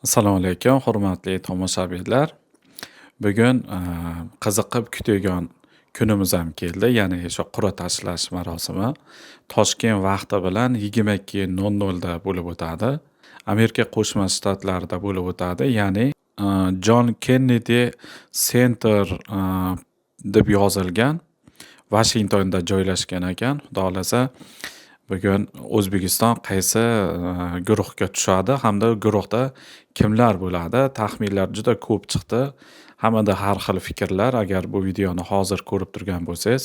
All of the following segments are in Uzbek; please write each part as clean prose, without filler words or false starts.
Assalomu alaykum, hurmatli tomoshabinlar. Bugun qiziqib kutgan kunimiz ham keldi. Ya'ni o'sha qur'a tashlash marosimi Toshkent vaqti bilan 22:00 da bo'lib o'tadi. Amerika Qo'shma Shtatlarida bo'lib o'tadi. Ya'ni John Kennedy Center deb yozilgan Vashingtonda joylashgan ekan. Xudo xolasa bugun O'zbekiston qaysi guruhga tushadi hamda guruhda kimlar bo'ladi? Taxminlar juda ko'p chiqdi. Hammada har xil fikrlar. Agar bu videoni hozir ko'rib turgan bo'lsangiz,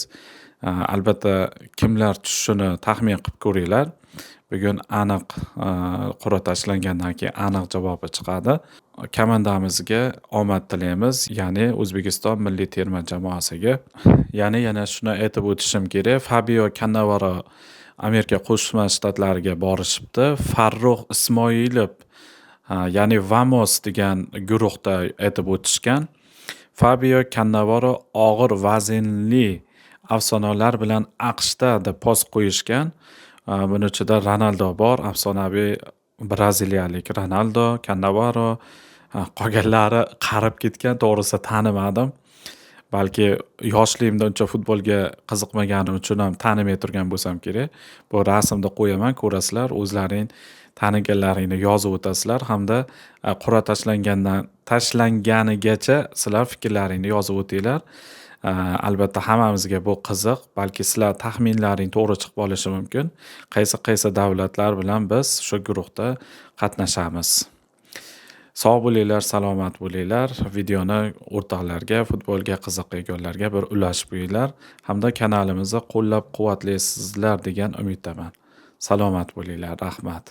albatta kimlar tushishini taxmin qilib ko'ringlar. Bugun aniq qur'a tashlangandan keyin aniq javobi chiqadi. Komandamizga omad tilaymiz, ya'ni O'zbekiston milliy terma jamoasiga. Ya'ni yana shuni aytib o'tishim kerak. Fabio Cannavaro Amerika Qo'shma Shtatlariga borishibdi. Farrux Ismoilov, ya'ni Vamos degan guruhda aytib o'tishgan. Fabio Cannavaro og'ir vaznli afsonalar bilan AQShda deb post qo'yishgan. Buning ichida Ronaldo bor, afsonaviy braziliyalik Ronaldo, Cannavaro, qolganlari qarib ketgan, to'g'risi tanimadim. Balki yoshligimda uncha futbolga qiziqmaganim uchun ham tanimay turgan bo'lsam kerak. Bu rasmni qo'yaman, ko'rasizlar, o'zlaring taniganlaringni yozib o'tasizlar hamda qur'a tashlanganigacha sizlar fikrlaringni yozib o'tinglar. Albatta hammamizga bu qiziq, balki sizlar taxminlaring to'g'ri chiqib qolishi mumkin. Qaysi davlatlar bilan biz shu guruhda qatnashamiz. Sog' bo'linglar, salomat bo'linglar. Videoni o'rtoqlarga, futbolga qiziqganlarga bir ulashib qo'yinglar hamda kanalimizni qo'llab-quvvatlaysizlar degan umiddaman. Salomat bo'linglar, rahmat.